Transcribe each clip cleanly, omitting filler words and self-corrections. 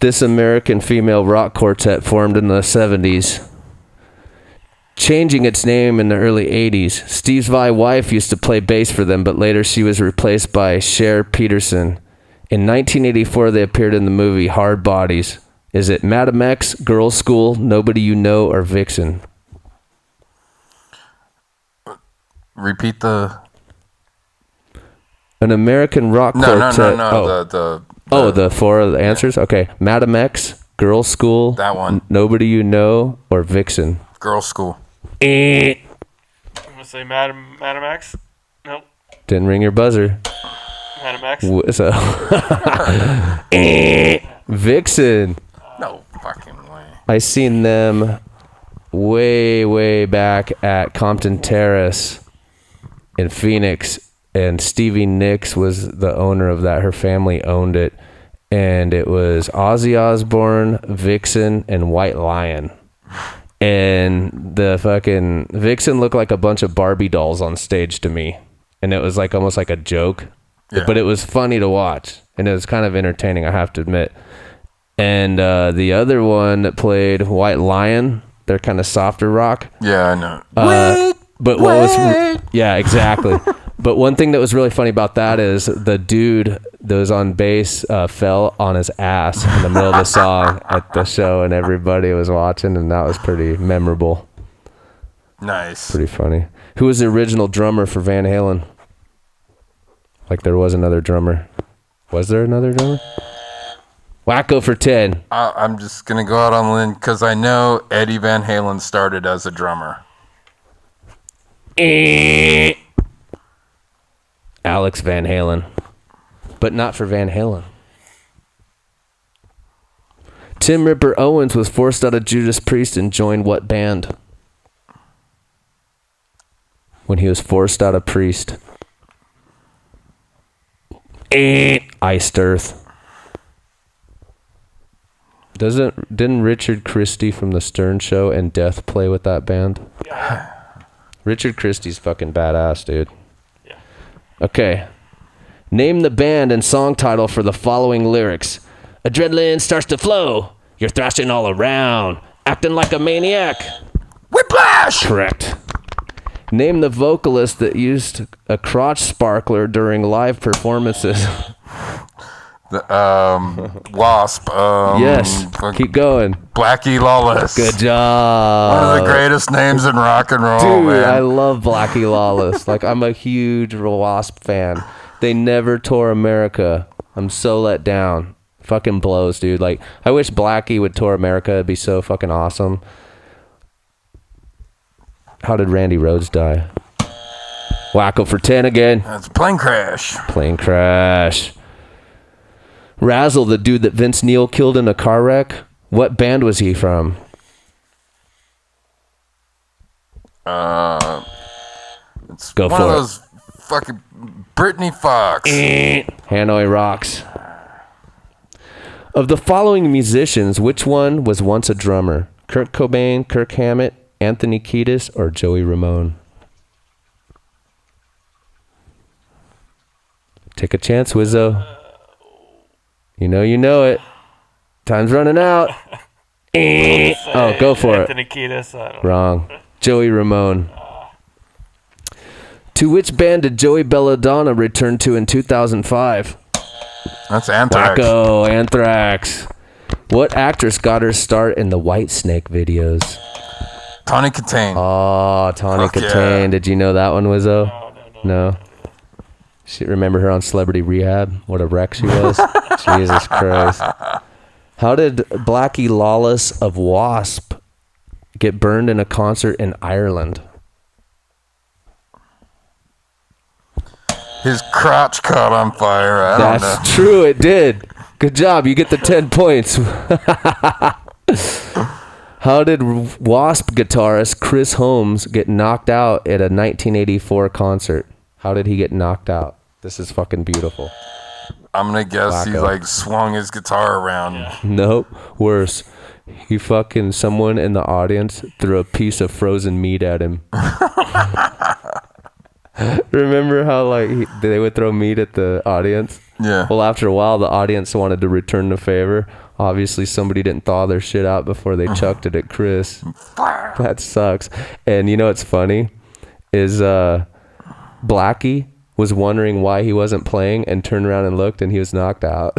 This American female rock quartet formed in the 70s, changing its name in the early 80s. Steve's Vai wife used to play bass for them, but later she was replaced by Cher Peterson. In 1984, they appeared in the movie Hard Bodies. Is it Madam X, Girls' School, Nobody You Know, or Vixen? Repeat the... An American rock quartet. No. The four of the answers? Okay. Madam X, Girls' School. That one. Nobody You Know, or Vixen? Girls' School. I'm going to say Madam X. Nope. Didn't ring your buzzer. Madam X. So. Vixen. No fucking way. I seen them way back at Compton Terrace in Phoenix, and Stevie Nicks was the owner of that. Her family owned it, and it was Ozzy Osbourne, Vixen, and White Lion. And the fucking Vixen looked like a bunch of Barbie dolls on stage to me, and it was like almost like a joke, but it was funny to watch, and it was kind of entertaining, I have to admit. And the other one that played, White Lion, they're kind of softer rock. Yeah, I know. Yeah, exactly. But one thing that was really funny about that is the dude that was on bass fell on his ass in the middle of the song at the show, and everybody was watching, and that was pretty memorable. Nice. Pretty funny. Who was the original drummer for Van Halen? Like there was another drummer. Was there another drummer? Wacko for 10. I'm just going to go out on a limb because I know Eddie Van Halen started as a drummer. Alex Van Halen. But not for Van Halen. Tim Ripper Owens was forced out of Judas Priest and joined what band? When he was forced out of Priest. Iced Earth. Didn't Richard Christie from The Stern Show and Death play with that band? Yeah. Richard Christie's fucking badass, dude. Yeah. Okay. Name the band and song title for the following lyrics. Adrenaline starts to flow. You're thrashing all around. Acting like a maniac. Whiplash! Correct. Name the vocalist that used a crotch sparkler during live performances. Wasp. Yes. Keep going. Blackie Lawless. Good job. One of the greatest names in rock and roll, Dude, man. I love Blackie Lawless. Like, I'm a huge Wasp fan. They never tour America. I'm so let down. Fucking blows, dude. Like, I wish Blackie would tour America. It'd be so fucking awesome. How did Randy Rhoads die? Wacko for 10 again. That's a plane crash. Plane crash. Razzle, the dude that Vince Neil killed in a car wreck. What band was he from? It's Go one for of it. those fucking Britney Fox. Hanoi Rocks. Of the following musicians, which one was once a drummer? Kurt Cobain, Kirk Hammett, Anthony Kiedis, or Joey Ramone? Take a chance, Wizzo. You know it. Time's running out. Oh, go for it. Anthony Kiedis. I don't know. Wrong. Joey Ramone. To which band did Joey Belladonna return to in 2005? That's Anthrax. Wacko, Anthrax. What actress got her start in the White Snake videos? Tawny Katane. Oh, Tawny Fuck Katane. yeah. Did you know that one, Wizzo? No. Remember her on Celebrity Rehab? What a wreck she was. Jesus Christ. How did Blackie Lawless of Wasp get burned in a concert in Ireland? His crotch caught on fire. I don't know. That's true, it did. Good job. You get the 10 points. How did Wasp guitarist Chris Holmes get knocked out at a 1984 concert? How did he get knocked out? This is fucking beautiful. I'm going to guess he Wacko. like swung his guitar around. Yeah. Nope. Worse. Someone in the audience threw a piece of frozen meat at him. Remember how they would throw meat at the audience? Yeah. Well, after a while, the audience wanted to return the favor. Obviously, somebody didn't thaw their shit out before they chucked it at Chris. That sucks. And you know what's funny is Blackie was wondering why he wasn't playing and turned around and looked, and he was knocked out.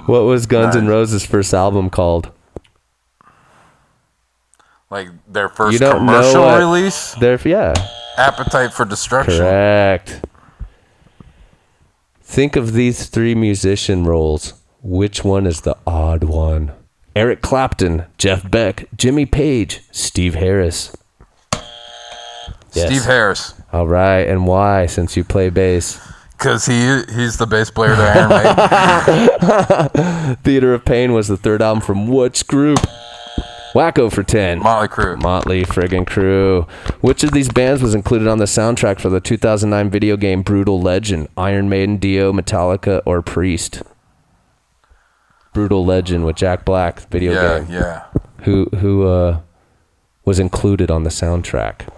What was Guns N' Roses' first album called? Like their first commercial release? Yeah. Appetite for Destruction. Correct. Think of these three musician roles. Which one is the odd one? Eric Clapton, Jeff Beck, Jimmy Page, Steve Harris. Yes. Steve Harris. All right, and why, since you play bass? Because he's the bass player to Iron Maiden. Theater of Pain was the third album from which group? Wacko for 10. Motley Crue. Motley friggin' Crue. Which of these bands was included on the soundtrack for the 2009 video game Brutal Legend? Iron Maiden, Dio, Metallica, or Priest? Brutal Legend with Jack Black video game. Yeah. Who was included on the soundtrack?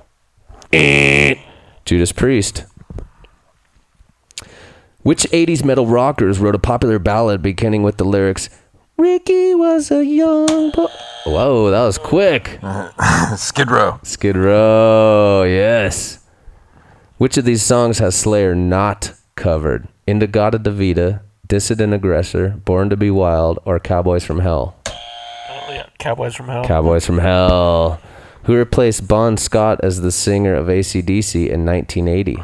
Judas Priest. Which 80s metal rockers wrote a popular ballad beginning with the lyrics, Ricky was a young boy. Whoa, that was quick. Skid Row. Skid Row, yes. Which of these songs has Slayer not covered? Indigada Davida, Dissident Aggressor, Born to be Wild, or Cowboys from Hell? Yeah, Cowboys from Hell. Cowboys from Hell. Who replaced Bon Scott as the singer of AC/DC in 1980?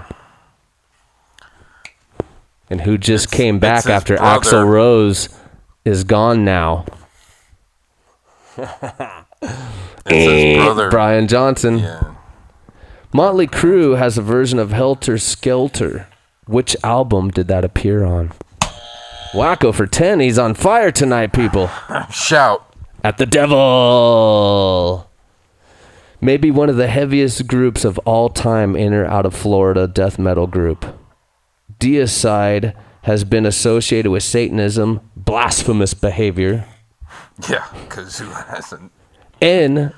And who just came back after brother. Axl Rose is gone now? It's his brother. Brian Johnson. Yeah. Motley Crue has a version of Helter Skelter. Which album did that appear on? Wacko for 10. He's on fire tonight, people. Shout. At the Devil. Maybe one of the heaviest groups of all time in or out of Florida death metal group. Deicide has been associated with Satanism, blasphemous behavior, Yeah, because who hasn't? and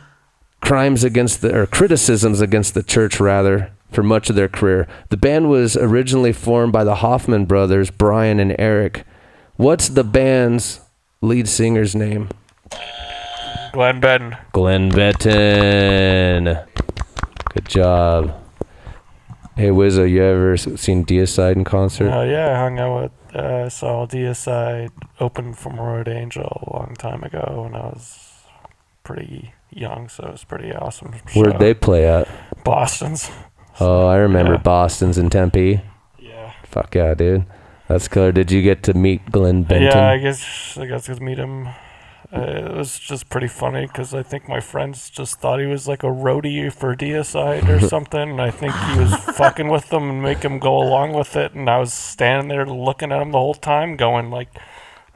criticisms against the church, rather, for much of their career. The band was originally formed by the Hoffman brothers, Brian and Eric. What's the band's lead singer's name? Glenn Benton. Glenn Benton. Good job. Hey, Wizzo, you ever seen Deicide in concert? Oh, yeah, I hung out with, saw Deicide open for Road Angel a long time ago when I was pretty young, so it was pretty awesome. Where'd they play at? Boston's. Oh, I remember Yeah. Boston's in Tempe. Yeah. Fuck yeah, dude. That's killer. Did you get to meet Glenn Benton? Yeah, I guess I got to meet him. It was just pretty funny because I think my friends just thought he was like a roadie for Deicide or something. And I think he was fucking with them and make him go along with it. And I was standing there looking at him the whole time going like,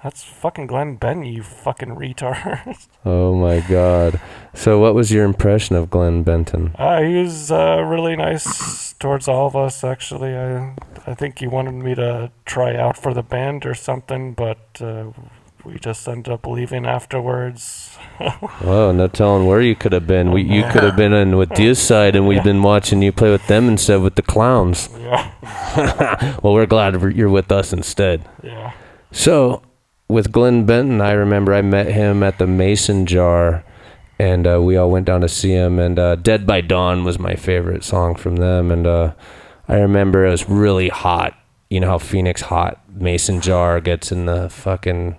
that's fucking Glenn Benton, you fucking retard. Oh my God. So what was your impression of Glenn Benton? He was really nice towards all of us, actually. I think he wanted me to try out for the band or something, but we just ended up leaving afterwards. Whoa, no telling where you could have been. You could have been in with Deicide, and we've been watching you play with them instead with the clowns. Yeah. Well, we're glad you're with us instead. Yeah. So, with Glenn Benton, I remember I met him at the Mason Jar, and we all went down to see him, and Dead by Dawn was my favorite song from them, and I remember it was really hot. You know how Phoenix hot Mason Jar gets in the fucking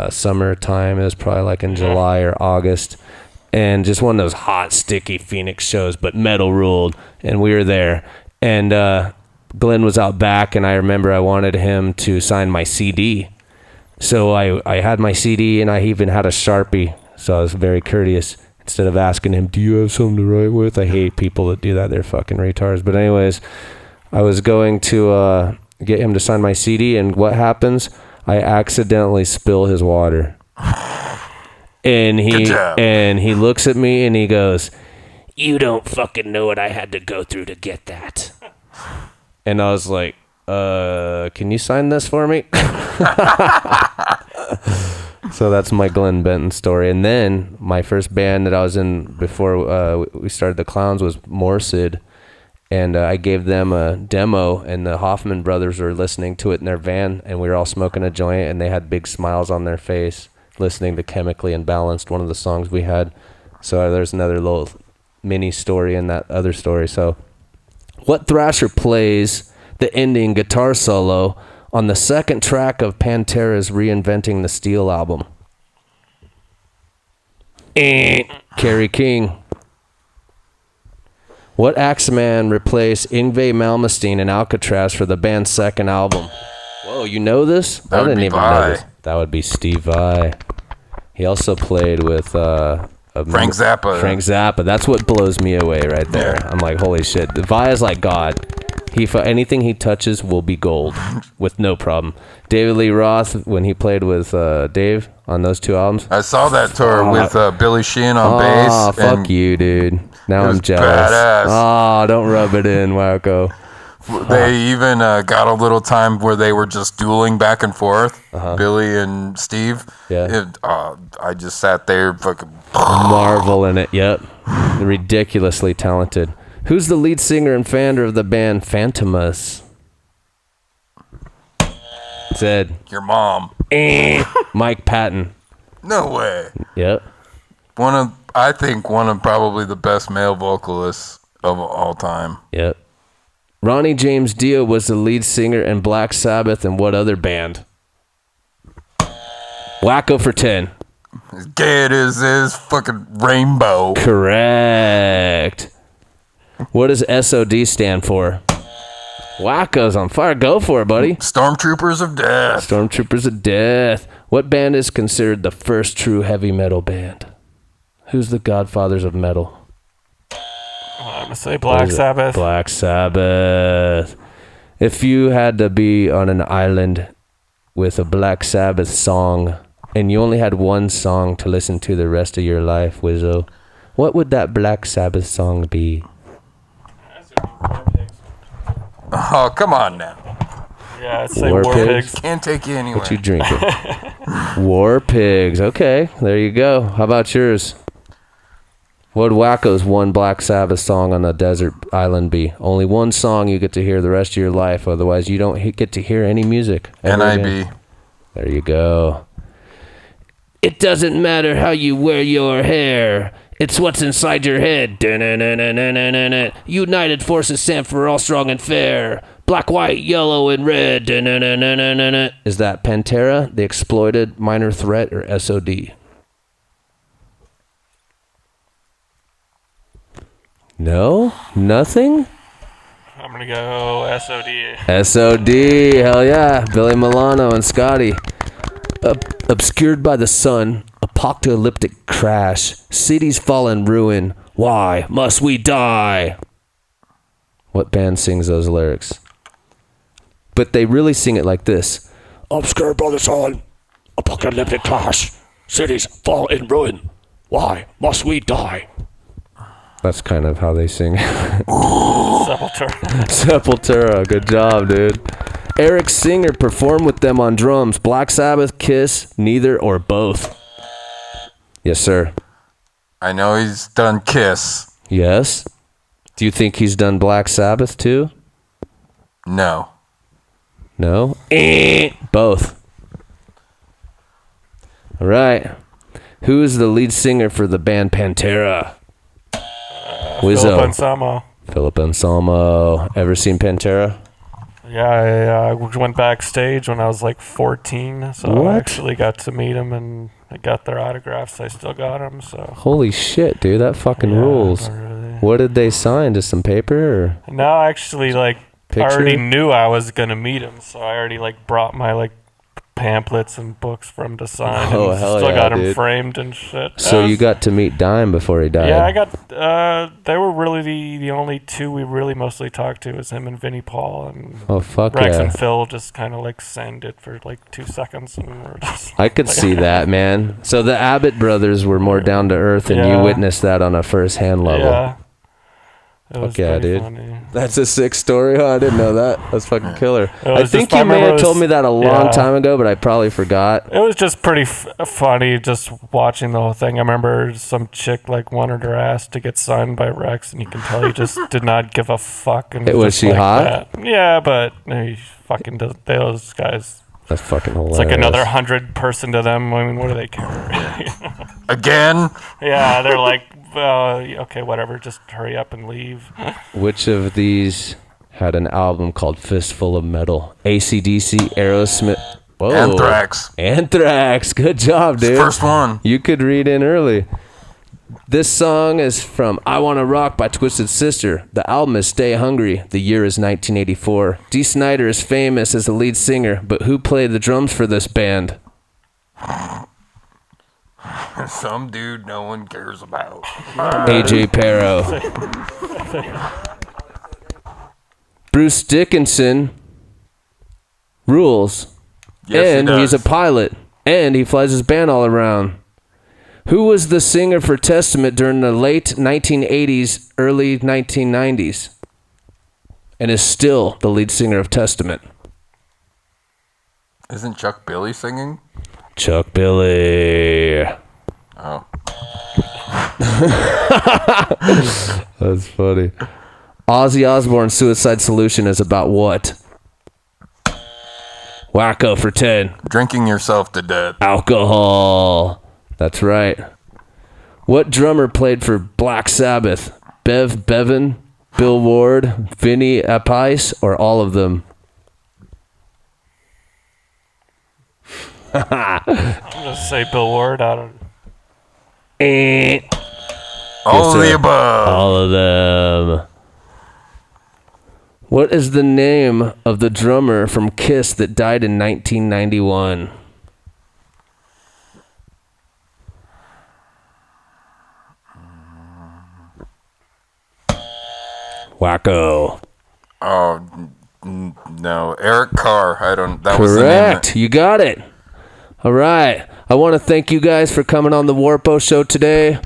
summertime. It was probably like in July or August, and just one of those hot, sticky Phoenix shows, but metal ruled, and we were there, and Glenn was out back, and I remember I wanted him to sign my CD. So I had my CD, and I even had a Sharpie, so I was very courteous. Instead of asking him, do you have something to write with? I hate people that do that. They're fucking retards. But anyways, I was going to get him to sign my CD, and what happens? I accidentally spill his water. And he looks at me, and he goes, you don't fucking know what I had to go through to get that. And I was like, can you sign this for me? So that's my Glenn Benton story. And then my first band that I was in before we started the Clowns was Morsid, and I gave them a demo, and the Hoffman brothers were listening to it in their van, and we were all smoking a joint, and they had big smiles on their face listening to Chemically Imbalanced, one of the songs we had. So there's another little mini story in that other story. So what thrasher plays the ending guitar solo on the second track of Pantera's Reinventing the Steel album? Kerry King. What Axeman replaced Yngwie Malmsteen in Alcatraz for the band's second album? Whoa, you know this? That would be Vai. That would be Steve Vai. He also played with Frank Zappa. Frank Zappa. That's what blows me away right there. Yeah. I'm like, holy shit. Vai is like God. Anything he touches will be gold with no problem. David Lee Roth, when he played with Dave on those two albums. I saw that tour with Billy Sheehan on bass. Oh, fuck you, dude. Now I'm jealous. Badass. Oh, don't rub it in, Wacko. They even got a little time where they were just dueling back and forth, Billy and Steve. Yeah. I just sat there fucking Marvel in it, yep. Ridiculously talented. Who's the lead singer and founder of the band Phantomas? Zed. Your mom. Mike Patton. No way. Yep. I think one of probably the best male vocalists of all time. Yep. Ronnie James Dio was the lead singer in Black Sabbath and what other band? Wacko for 10. As gay it is fucking Rainbow. Correct. What does SOD stand for? Wacko's on fire. Go for it, buddy. Stormtroopers of Death. Stormtroopers of Death. What band is considered the first true heavy metal band? Who's the godfathers of metal? I'm gonna say Black Sabbath. Black Sabbath. If you had to be on an island with a Black Sabbath song and you only had one song to listen to the rest of your life, Wizzo, what would that Black Sabbath song be? Oh, come on now. Yeah, I'd say War War Pigs? Pigs. Can't take you anywhere. What you drinking? War Pigs. Okay, there you go. How about yours? What would Wacko's one Black Sabbath song on a desert island be? Only one song you get to hear the rest of your life. Otherwise, you don't get to hear any music. ever NIB. again. There you go. It doesn't matter how you wear your hair. It's what's inside your head. Da-na-na-na-na-na-na. United forces stand for all strong and fair. Black, white, yellow, and red. Da-na-na-na-na-na. Is that Pantera, The Exploited, Minor Threat, or SOD? No? Nothing? I'm gonna go SOD. SOD, hell yeah. Billy Milano and Scotty. Obscured by the sun, apocalyptic crash, cities fall in ruin. Why must we die? What band sings those lyrics? But they really sing it like this. Obscured by the sun, apocalyptic crash, cities fall in ruin. Why must we die? That's kind of how they sing. Sepultura. Sepultura, good job, dude. Eric Singer performed with them on drums. Black Sabbath, Kiss, neither or both. Yes, sir. I know he's done Kiss. Yes. Do you think he's done Black Sabbath too? No. No? Both. All right. Who is the lead singer for the band Pantera? Wizzo. Philip Anselmo. Philip Anselmo. Ever seen Pantera? Yeah, I went backstage when I was like 14, so What? I actually got to meet them and I got their autographs. I still got them, so. Holy shit, dude. That fucking rules. Really. What did they sign? Just some paper? Or? No, actually, like, Picture? I already knew I was going to meet him, so I already, like, brought my, like, pamphlets and books for him to sign. Oh, and hell still yeah, got him dude. framed and shit. So you got to meet Dime before he died? Yeah, I got, they were really the only two we really mostly talked to was him and Vinnie Paul, and Oh, fuck Rex yeah. and Phil just kind of, like, sang it for, like, 2 seconds, and we're just... I could like, see that, man. So the Abbott brothers were more down to earth, and you Yeah. witnessed that on a first-hand level. Yeah. It was yeah, pretty dude. funny. That's a sick story. Huh? I didn't know that. That's fucking killer. I was think just- I you may remember have it told was- me that a long yeah. time ago, but I probably forgot. It was just pretty funny just watching the whole thing. I remember some chick like wanted her ass to get signed by Rex, and you can tell he just did not give a fuck. And Was just she like hot? that. Yeah, but he fucking does. Those guys. That's fucking hilarious. It's like another 100 person to them. I mean, what do they care? Again? Yeah, they're like, okay, whatever. Just hurry up and leave. Which of these had an album called Fistful of Metal? AC/DC, Aerosmith. Whoa. Anthrax. Anthrax. Good job, dude. First one. You could read in early. This song is from I Wanna Rock by Twisted Sister. The album is Stay Hungry. The year is 1984. Dee Snider is famous as the lead singer, but who played the drums for this band? Some dude no one cares about. AJ Pero. Bruce Dickinson rules. Yes, And he he's a does. pilot. And he flies his band all around. Who was the singer for Testament during the late 1980s, early 1990s? And is still the lead singer of Testament? Isn't Chuck Billy singing? Chuck Billy. Oh. That's funny. Ozzy Osbourne's Suicide Solution is about what? Wacko for 10. Drinking yourself to death. Alcohol. That's right. What drummer played for Black Sabbath? Bev Bevan, Bill Ward, Vinny Appice, or all of them? I'm gonna say Bill Ward. I don't. All of sir. the above. All of them. What is the name of the drummer from Kiss that died in 1991? Wacko. Oh, no. Eric Carr. I don't. That was the name. Correct. You got it. All right. I want to thank you guys for coming on the Warpo show today.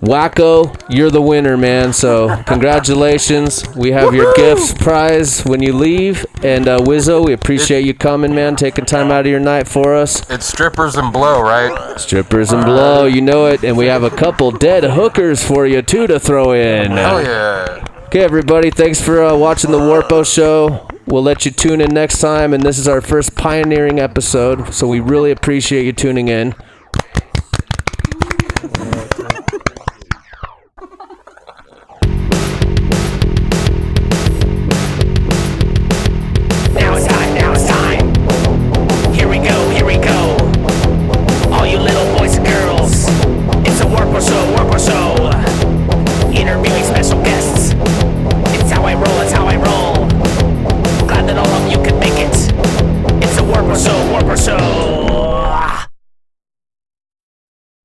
Wacko, you're the winner, man. So congratulations. We have your gifts prize when you leave. And Wizzo, we appreciate you coming, man, taking time out of your night for us. It's strippers and blow, right? Strippers and blow, you know it. And we have a couple dead hookers for you, too, to throw in. Oh, yeah. Okay, everybody, thanks for watching the Warpo show. We'll let you tune in next time, and this is our first pioneering episode, so we really appreciate you tuning in.